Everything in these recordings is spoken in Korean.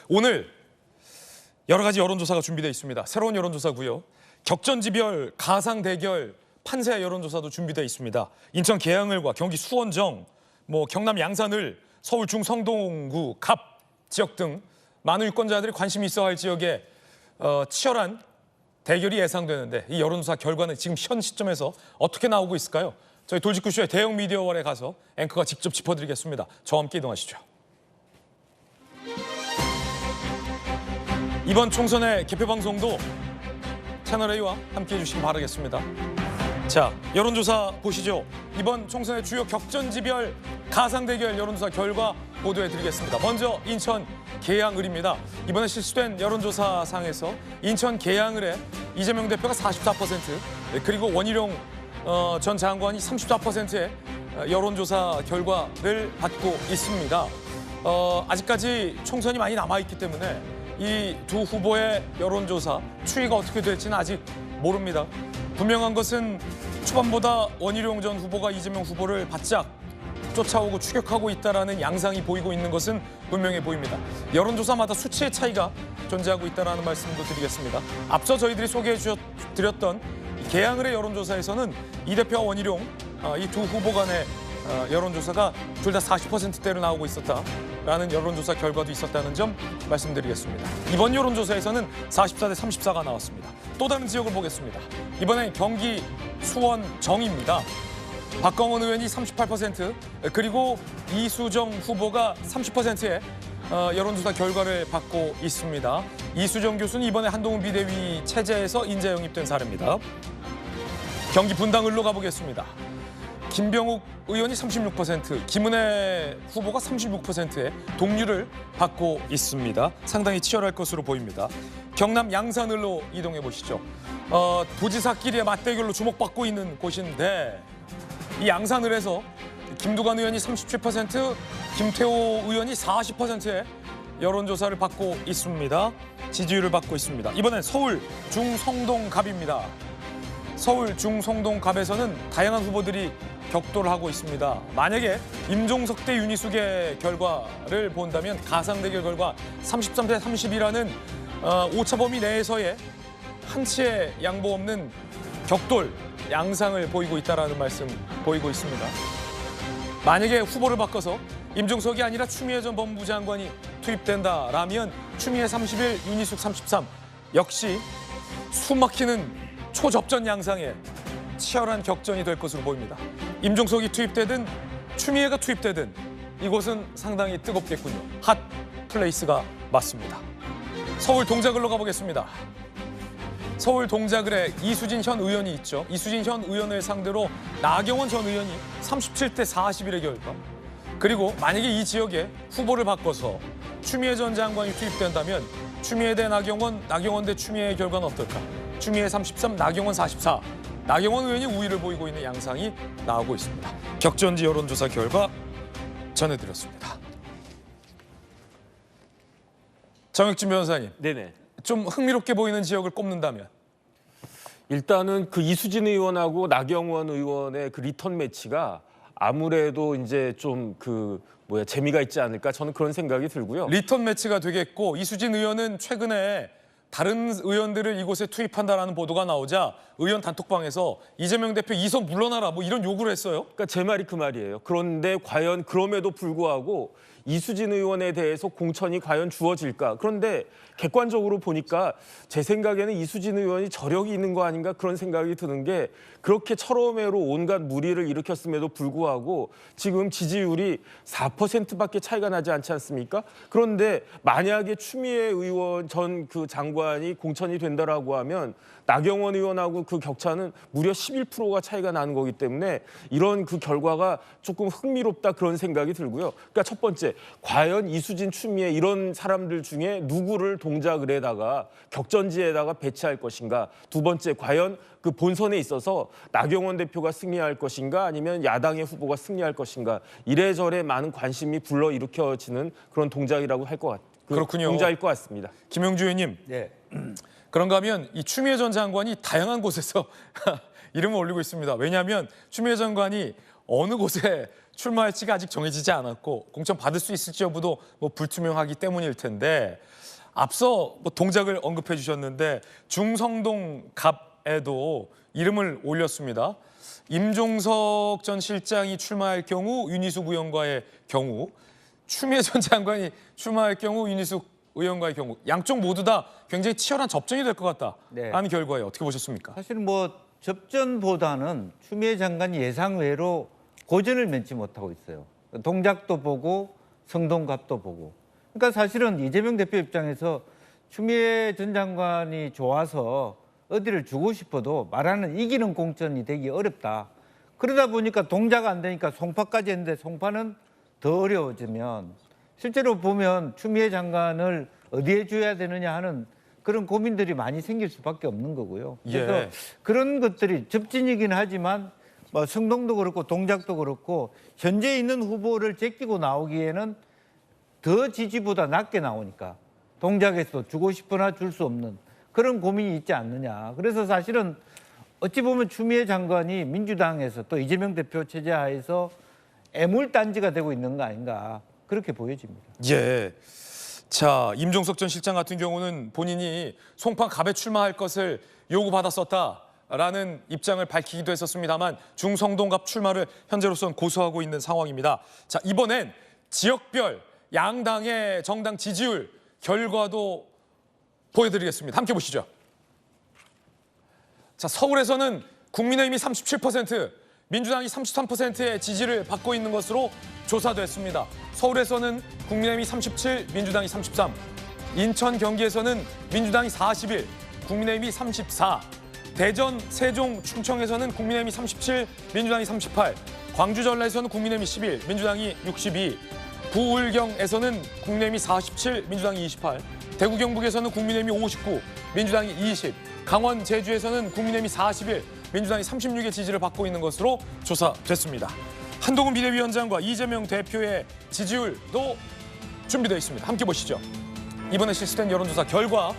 오늘 여러 가지 여론조사가 준비되어 있습니다. 새로운 여론조사고요. 격전지별 가상 대결 판세 여론조사도 준비되어 있습니다. 인천 계양을과 경기 수원정, 경남 양산을, 서울 중성동구 갑 지역 등 많은 유권자들이 관심이 있어 할 지역에 치열한 대결이 예상되는데 이 여론조사 결과는 지금 현 시점에서 어떻게 나오고 있을까요? 저희 돌직구쇼의 대형 미디어월에 가서 앵커가 직접 짚어드리겠습니다. 저와 함께 이동하시죠. 이번 총선의 개표방송도 채널A와 함께해 주시기 바라겠습니다. 자, 여론조사 보시죠. 이번 총선의 주요 격전지별 가상대결 여론조사 결과 보도해드리겠습니다. 먼저 인천 계양을입니다. 이번에 실시된 여론조사상에서 인천 계양을의 이재명 대표가 44%, 그리고 원희룡 전 장관이 34%의 여론조사 결과를 받고 있습니다. 아직까지 총선이 많이 남아있기 때문에 이 두 후보의 여론조사 추이가 어떻게 될지는 아직 모릅니다. 분명한 것은 초반보다 원희룡 전 후보가 이재명 후보를 바짝 쫓아오고 추격하고 있다는 양상이 보이고 있는 것은 분명해 보입니다. 여론조사마다 수치의 차이가 존재하고 있다는 말씀도 드리겠습니다. 앞서 저희들이 소개해 드렸던 계양을의 여론조사에서는 이 대표와 원희룡 이 두 후보 간의 여론조사가 둘 다 40%대로 나오고 있었다라는 여론조사 결과도 있었다는 점 말씀드리겠습니다. 이번 여론조사에서는 44대 34가 나왔습니다. 또 다른 지역을 보겠습니다. 이번엔 경기 수원정입니다. 박광원 의원이 38%, 그리고 이수정 후보가 30%의 여론조사 결과를 받고 있습니다. 이수정 교수는 이번에 한동훈 비대위 체제에서 인재 영입된 사례입니다. 경기 분당을로 가보겠습니다. 김병욱 의원이 36%, 김은혜 후보가 36%의 동률을 받고 있습니다. 상당히 치열할 것으로 보입니다. 경남 양산을로 이동해 보시죠. 도지사끼리의 맞대결로 주목받고 있는 곳인데 이 양산을에서 김두관 의원이 37%, 김태호 의원이 40%의 여론조사를 받고 있습니다. 지지율을 받고 있습니다. 이번엔 서울 중성동갑입니다. 서울 중성동갑에서는 다양한 후보들이 격돌을 하고 있습니다. 만약에 임종석 대 윤희숙의 결과를 본다면 가상대결 결과 33대 30이라는 오차 범위 내에서의 한치의 양보 없는 격돌 양상을 보이고 있다는 말씀 보이고 있습니다. 만약에 후보를 바꿔서 임종석이 아니라 추미애 전 법무부 장관이 투입된다라면 추미애 31, 윤희숙 33 역시 숨막히는 초접전 양상의 치열한 격전이 될 것으로 보입니다. 임종석이 투입되든 추미애가 투입되든 이곳은 상당히 뜨겁겠군요. 핫 플레이스가 맞습니다. 서울 동작을로 가보겠습니다. 서울 동작을에 이수진 현 의원이 있죠. 이수진 현 의원을 상대로 나경원 전 의원이 37대 41의 결과, 그리고 만약에 이 지역에 후보를 바꿔서 추미애 전 장관이 투입된다면 추미애 대 나경원, 나경원 대 추미애의 결과는 어떨까? 추미애 33, 나경원 44. 나경원 의원이 우위를 보이고 있는 양상이 나오고 있습니다. 격전지 여론조사 결과 전해드렸습니다. 정혁진 변호사님. 네네. 좀 흥미롭게 보이는 지역을 꼽는다면? 일단은 그 이수진 의원하고 나경원 의원의 그 리턴 매치가 아무래도 이제 좀 재미가 있지 않을까, 저는 그런 생각이 들고요. 리턴 매치가 되겠고, 이수진 의원은 최근에 다른 의원들을 이곳에 투입한다라는 보도가 나오자 의원 단톡방에서 이재명 대표 이선 물러나라 이런 요구를 했어요. 그러니까 제 말이 그 말이에요. 그런데 과연 그럼에도 불구하고 이수진 의원에 대해서 공천이 과연 주어질까? 그런데 객관적으로 보니까 제 생각에는 이수진 의원이 저력이 있는 거 아닌가, 그런 생각이 드는 게, 그렇게 철험해로 온갖 무리를 일으켰음에도 불구하고 지금 지지율이 4%밖에 차이가 나지 않지 않습니까? 그런데 만약에 추미애 의원 전 장관이 공천이 된다라고 하면 나경원 의원하고 그 격차는 무려 11%가 차이가 나는 거기 때문에 이런 결과가 조금 흥미롭다, 그런 생각이 들고요. 그러니까 첫 번째, 과연 이수진, 추미애 이런 사람들 중에 누구를 동작을에다가 격전지에다가 배치할 것인가? 두 번째, 과연 그 본선에 있어서 나경원 대표가 승리할 것인가, 아니면 야당의 후보가 승리할 것인가? 이래저래 많은 관심이 불러일으켜지는 그런 동작이라고 할 것 같아요. 그렇군요. 동작일 것 같습니다. 김영주 의원님. 네. 그런가 하면 이 추미애 전 장관이 다양한 곳에서 이름을 올리고 있습니다. 왜냐하면 추미애 장관이 어느 곳에 출마할지가 아직 정해지지 않았고 공천 받을 수 있을지 여부도 뭐 불투명하기 때문일 텐데 앞서 뭐 동작을 언급해 주셨는데 중성동 갑에도 이름을 올렸습니다. 임종석 전 실장이 출마할 경우 윤희숙 의원과의 경우, 추미애 전 장관이 출마할 경우 윤희숙 의원과의 경우 양쪽 모두 다 굉장히 치열한 접전이 될 것 같다라는 네. 결과에 어떻게 보셨습니까? 사실 뭐 접전보다는 추미애 장관이 예상외로 고전을 면치 못하고 있어요. 동작도 보고 성동갑도 보고. 그러니까 사실은 이재명 대표 입장에서 추미애 전 장관이 좋아서 어디를 주고 싶어도 말하는 이기는 공천이 되기 어렵다. 그러다 보니까 동작 안 되니까 송파까지 했는데 송파는 더 어려워지면 실제로 보면 추미애 장관을 어디에 줘야 되느냐 하는 그런 고민들이 많이 생길 수밖에 없는 거고요. 그래서 예. 그런 것들이 접진이긴 하지만 뭐 성동도 그렇고 동작도 그렇고 현재 있는 후보를 제끼고 나오기에는 더 지지보다 낮게 나오니까 동작에서 주고 싶으나 줄 수 없는 그런 고민이 있지 않느냐. 그래서 사실은 어찌 보면 추미애 장관이 민주당에서 또 이재명 대표 체제 하에서 애물단지가 되고 있는 거 아닌가 그렇게 보여집니다. 예. 자, 임종석 전 실장 같은 경우는 본인이 송파 갑에 출마할 것을 요구받았었다라는 입장을 밝히기도 했었습니다만 중성동갑 출마를 현재로서는 고수하고 있는 상황입니다. 자, 이번엔 지역별 양당의 정당 지지율 결과도 보여드리겠습니다. 함께 보시죠. 자, 서울에서는 국민의힘이 37%, 민주당이 33%의 지지를 받고 있는 것으로 조사됐습니다. 서울에서는 국민의힘이 37, 민주당이 33. 인천, 경기에서는 민주당이 41, 국민의힘이 34. 대전, 세종, 충청에서는 국민의힘이 37, 민주당이 38. 광주, 전라에서는 국민의힘이 11, 민주당이 62. 부울경에서는 국민의힘이 47, 민주당이 28. 대구, 경북에서는 국민의힘이 59, 민주당이 20. 강원, 제주에서는 국민의힘이 41, 민주당이 36의 지지를 받고 있는 것으로 조사됐습니다. 한동훈 비대위원장과 이재명 대표의 지지율도 준비되어 있습니다. 함께 보시죠. 이번에 실시된 여론조사 결과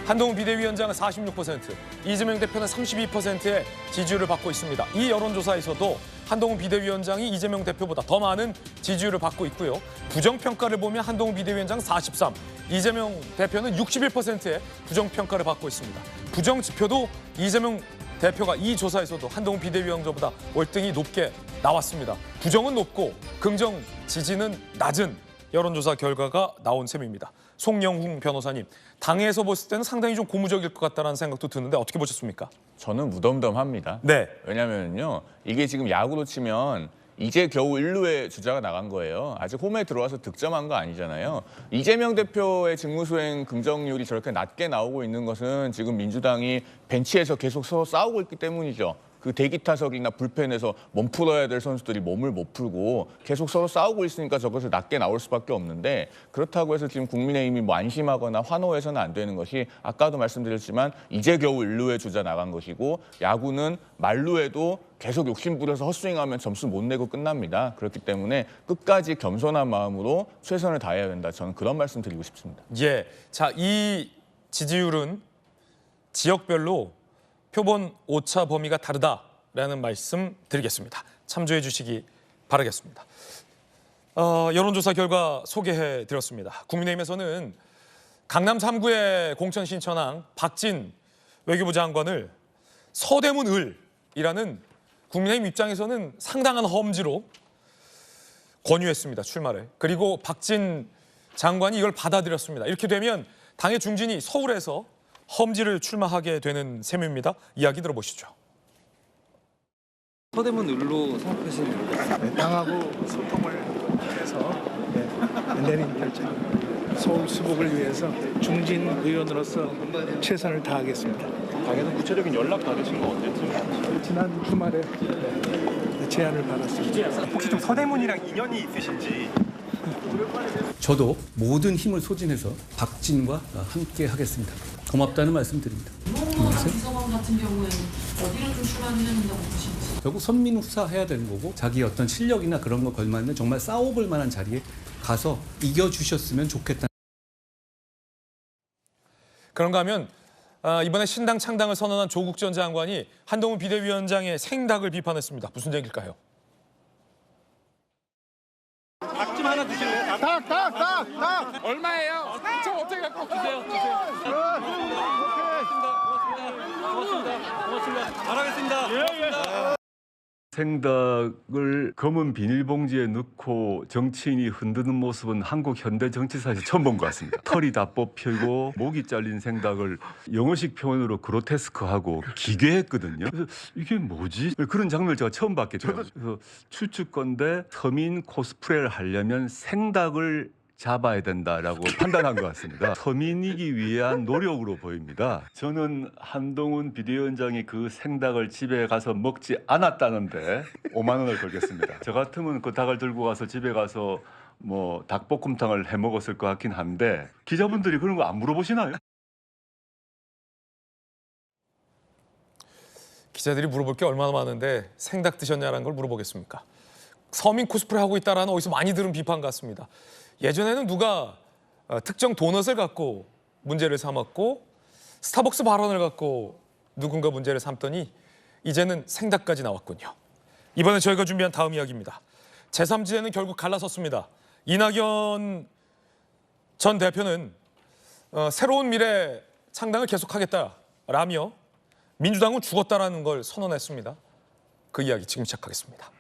한동훈 비대위원장은 46%, 이재명 대표는 32%의 지지율을 받고 있습니다. 이 여론조사에서도 한동훈 비대위원장이 이재명 대표보다 더 많은 지지율을 받고 있고요. 부정평가를 보면 한동훈 비대위원장 43, 이재명 대표는 61%의 부정평가를 받고 있습니다. 부정지표도 이재명 대표가 이 조사에서도 한동훈 비대위원장보다 월등히 높게 나왔습니다. 부정은 높고 긍정 지지는 낮은 여론조사 결과가 나온 셈입니다. 송영훈 변호사님, 당에서 봤을 때는 상당히 좀 고무적일 것 같다는 생각도 드는데 어떻게 보셨습니까? 저는 무덤덤합니다. 네. 왜냐면요, 이게 지금 야구로 치면 이제 겨우 1루에 주자가 나간 거예요. 아직 홈에 들어와서 득점한 거 아니잖아요. 이재명 대표의 직무수행 긍정률이 저렇게 낮게 나오고 있는 것은 지금 민주당이 벤치에서 계속 서로 싸우고 있기 때문이죠. 그 대기 타석이나 불펜에서 몸 풀어야 될 선수들이 몸을 못 풀고 계속 서로 싸우고 있으니까 저것을 낮게 나올 수밖에 없는데, 그렇다고 해서 지금 국민의힘이 뭐 안심하거나 환호해서는 안 되는 것이 아까도 말씀드렸지만 이제 겨우 1루에 주자 나간 것이고, 야구는 말루에도 계속 욕심부려서 헛스윙하면 점수 못 내고 끝납니다. 그렇기 때문에 끝까지 겸손한 마음으로 최선을 다해야 된다. 저는 그런 말씀 드리고 싶습니다. 예. 자, 이 지지율은 지역별로 표본 오차 범위가 다르다라는 말씀 드리겠습니다. 참조해 주시기 바라겠습니다. 여론조사 결과 소개해 드렸습니다. 국민의힘에서는 강남 3구의 공천 신천왕 박진 외교부 장관을 서대문 을이라는 국민의힘 입장에서는 상당한 험지로 권유했습니다. 출마를. 그리고 박진 장관이 이걸 받아들였습니다. 이렇게 되면 당의 중진이 서울에서 험지를 출마하게 되는 셈입니다. 이야기 들어보시죠. 서대문 을로 생각하시는 거예요? 네, 당하고 소통을 해서 내린 결정. 서울 수복을 위해서 중진 의원으로서 최선을 다하겠습니다. 당에서 구체적인 연락 받으신 거 언제쯤? 지난 주말에 제안을 받았습니다. 혹시 좀 서대문이랑 인연이 있으신지? 저도 모든 힘을 소진해서 박진과 함께 하겠습니다. 고맙다는 말씀드립니다. 비서관 같은 경우에는 어디를 좀 출마해야 된다고 보시는지? 결국 선민후사 해야 되는 거고, 자기 어떤 실력이나 그런 거 걸맞는 정말 싸워볼 만한 자리에 가서 이겨주셨으면 좋겠다. 그런가 하면 이번에 신당 창당을 선언한 조국 전 장관이 한동훈 비대위원장의 생닭을 비판했습니다. 무슨 얘기일까요? 얼마예요? 저 어떻게 갖고 주세요. 생닭을 검은 비닐봉지에 넣고 정치인이 흔드는 모습은 한국 현대 정치사에서 처음 본 것 같습니다. 털이 다 뽑히고 목이 잘린 생닭을 영어식 표현으로 그로테스크하고 기괴했거든요. 그래서 이게 뭐지? 그런 장면을 제가 처음 봤겠죠. 그래서 추측건데 서민 코스프레를 하려면 생닭을 잡아야 된다라고 판단한 것 같습니다. 서민이기 위한 노력으로 보입니다. 저는 한동훈 비대위원장이 그 생닭을 집에 가서 먹지 않았다는데 5만 원을 걸겠습니다. 저 같으면 그 닭을 들고 가서 집에 가서 뭐 닭볶음탕을 해 먹었을 것 같긴 한데 기자분들이 그런 거 안 물어보시나요? 기자들이 물어볼 게 얼마나 많은데 생닭 드셨냐라는 걸 물어보겠습니까? 서민 코스프레 하고 있다라는 어디서 많이 들은 비판 같습니다. 예전에는 누가 특정 도넛을 갖고 문제를 삼았고 스타벅스 발언을 갖고 누군가 문제를 삼더니 이제는 생닭까지 나왔군요. 이번에 저희가 준비한 다음 이야기입니다. 제3지대는 결국 갈라섰습니다. 이낙연 전 대표는 새로운 미래 창당을 계속하겠다라며 민주당은 죽었다라는 걸 선언했습니다. 그 이야기 지금 시작하겠습니다.